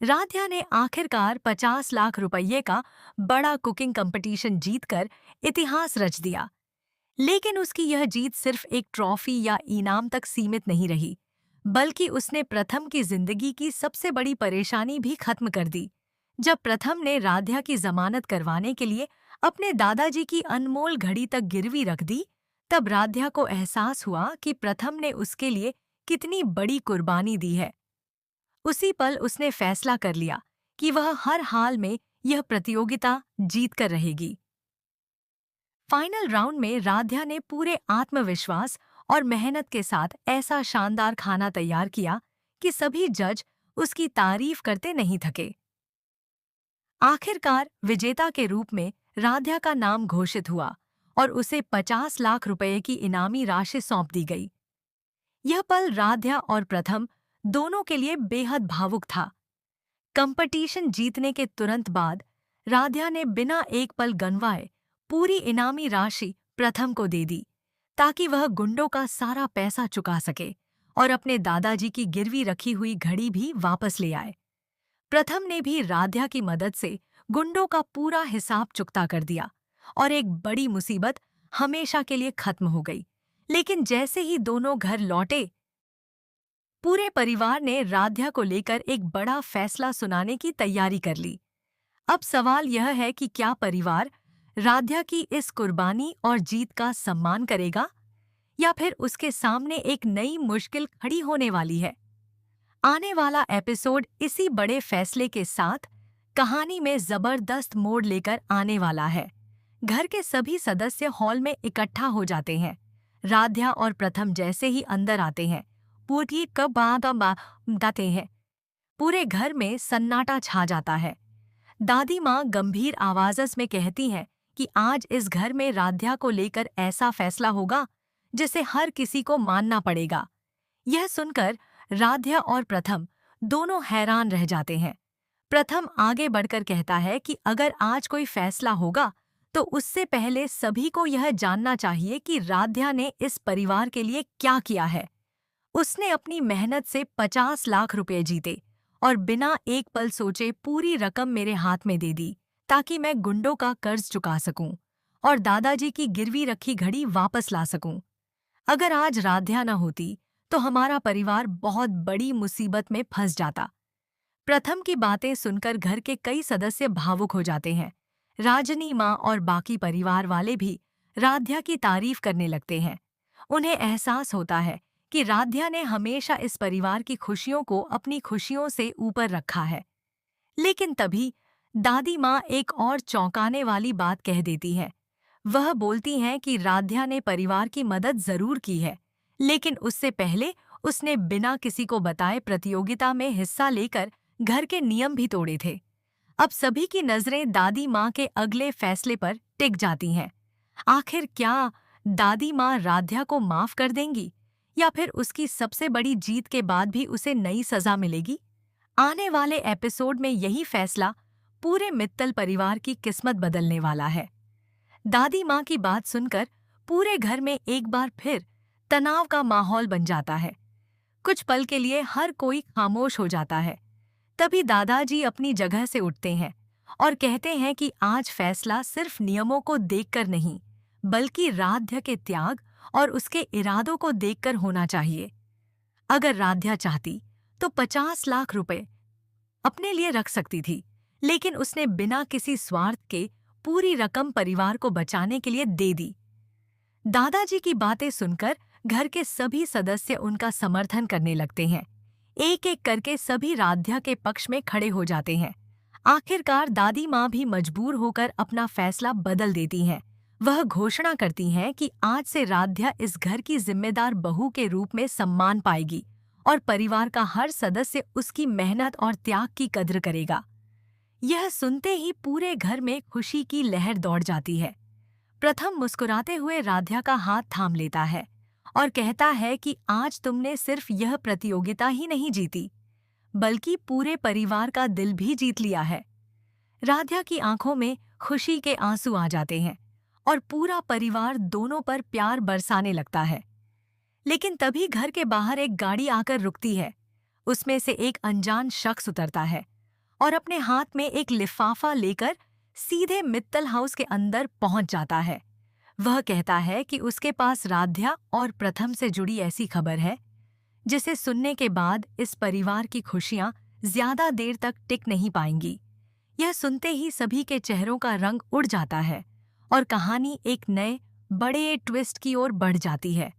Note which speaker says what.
Speaker 1: राध्या ने आखिरकार 50 लाख रुपये का बड़ा कुकिंग कंपटीशन जीतकर इतिहास रच दिया। लेकिन उसकी यह जीत सिर्फ एक ट्रॉफी या इनाम तक सीमित नहीं रही, बल्कि उसने प्रथम की जिंदगी की सबसे बड़ी परेशानी भी खत्म कर दी। जब प्रथम ने राध्या की जमानत करवाने के लिए अपने दादाजी की अनमोल घड़ी तक गिरवी रख दी, तब राध्या को एहसास हुआ कि प्रथम ने उसके लिए कितनी बड़ी कुर्बानी दी है। उसी पल उसने फैसला कर लिया कि वह हर हाल में यह प्रतियोगिता जीत कर रहेगी। फाइनल राउंड में राध्या ने पूरे आत्मविश्वास और मेहनत के साथ ऐसा शानदार खाना तैयार किया कि सभी जज उसकी तारीफ करते नहीं थके। आखिरकार विजेता के रूप में राध्या का नाम घोषित हुआ और उसे 50 लाख रुपए की इनामी राशि सौंप दी गई। यह पल राध्या और प्रथम दोनों के लिए बेहद भावुक था। कंपटीशन जीतने के तुरंत बाद राध्या ने बिना एक पल गंवाए पूरी इनामी राशि प्रथम को दे दी, ताकि वह गुंडों का सारा पैसा चुका सके और अपने दादाजी की गिरवी रखी हुई घड़ी भी वापस ले आए। प्रथम ने भी राध्या की मदद से गुंडों का पूरा हिसाब चुकता कर दिया और एक बड़ी मुसीबत हमेशा के लिए खत्म हो गई। लेकिन जैसे ही दोनों घर लौटे, पूरे परिवार ने राध्या को लेकर एक बड़ा फैसला सुनाने की तैयारी कर ली। अब सवाल यह है कि क्या परिवार राध्या की इस कुर्बानी और जीत का सम्मान करेगा, या फिर उसके सामने एक नई मुश्किल खड़ी होने वाली है। आने वाला एपिसोड इसी बड़े फैसले के साथ कहानी में जबरदस्त मोड़ लेकर आने वाला है। घर के सभी सदस्य हॉल में इकट्ठा हो जाते हैं। राध्या और प्रथम जैसे ही अंदर आते हैं, पूरी कब दाते हैं। पूरे घर में सन्नाटा छा जाता है। दादी माँ गंभीर आवाज़ में कहती हैं कि आज इस घर में राध्या को लेकर ऐसा फैसला होगा जिसे हर किसी को मानना पड़ेगा। यह सुनकर राध्या और प्रथम दोनों हैरान रह जाते हैं। प्रथम आगे बढ़कर कहता है कि अगर आज कोई फैसला होगा तो उससे पहले सभी को यह जानना चाहिए कि राध्या ने इस परिवार के लिए क्या किया है। उसने अपनी मेहनत से 50 लाख रुपए जीते और बिना एक पल सोचे पूरी रकम मेरे हाथ में दे दी, ताकि मैं गुंडों का कर्ज चुका सकूं और दादाजी की गिरवी रखी घड़ी वापस ला सकूं। अगर आज राध्या न होती तो हमारा परिवार बहुत बड़ी मुसीबत में फंस जाता। प्रथम की बातें सुनकर घर के कई सदस्य भावुक हो जाते हैं। राजनी माँ और बाकी परिवार वाले भी राध्या की तारीफ करने लगते हैं। उन्हें एहसास होता है कि राध्या ने हमेशा इस परिवार की खुशियों को अपनी खुशियों से ऊपर रखा है। लेकिन तभी दादी माँ एक और चौंकाने वाली बात कह देती है। वह बोलती हैं कि राध्या ने परिवार की मदद जरूर की है, लेकिन उससे पहले उसने बिना किसी को बताए प्रतियोगिता में हिस्सा लेकर घर के नियम भी तोड़े थे। अब सभी की नजरें दादी माँ के अगले फैसले पर टिक जाती हैं। आखिर क्या दादी माँ राध्या को माफ कर देंगी, या फिर उसकी सबसे बड़ी जीत के बाद भी उसे नई सजा मिलेगी? आने वाले एपिसोड में यही फैसला पूरे मित्तल परिवार की किस्मत बदलने वाला है। दादी माँ की बात सुनकर पूरे घर में एक बार फिर तनाव का माहौल बन जाता है। कुछ पल के लिए हर कोई खामोश हो जाता है। तभी दादाजी अपनी जगह से उठते हैं और कहते हैं कि आज फैसला सिर्फ नियमों को देखकर नहीं, बल्कि राध्या के त्याग और उसके इरादों को देखकर होना चाहिए। अगर राध्या चाहती तो 50 लाख रुपए अपने लिए रख सकती थी, लेकिन उसने बिना किसी स्वार्थ के पूरी रकम परिवार को बचाने के लिए दे दी। दादाजी की बातें सुनकर घर के सभी सदस्य उनका समर्थन करने लगते हैं। एक एक करके सभी राध्या के पक्ष में खड़े हो जाते हैं। आखिरकार दादी माँ भी मजबूर होकर अपना फैसला बदल देती हैं। वह घोषणा करती हैं कि आज से राध्या इस घर की जिम्मेदार बहू के रूप में सम्मान पाएगी और परिवार का हर सदस्य उसकी मेहनत और त्याग की कद्र करेगा। यह सुनते ही पूरे घर में खुशी की लहर दौड़ जाती है। प्रथम मुस्कुराते हुए राध्या का हाथ थाम लेता है और कहता है कि आज तुमने सिर्फ यह प्रतियोगिता ही नहीं जीती, बल्कि पूरे परिवार का दिल भी जीत लिया है। राध्या की आंखों में खुशी के आंसू आ जाते हैं और पूरा परिवार दोनों पर प्यार बरसाने लगता है। लेकिन तभी घर के बाहर एक गाड़ी आकर रुकती है। उसमें से एक अनजान शख्स उतरता है और अपने हाथ में एक लिफाफा लेकर सीधे मित्तल हाउस के अंदर पहुंच जाता है। वह कहता है कि उसके पास राध्या और प्रथम से जुड़ी ऐसी खबर है जिसे सुनने के बाद इस परिवार की खुशियां ज्यादा देर तक टिक नहीं पाएंगी। यह सुनते ही सभी के चेहरों का रंग उड़ जाता है और कहानी एक नए बड़े ट्विस्ट की ओर बढ़ जाती है।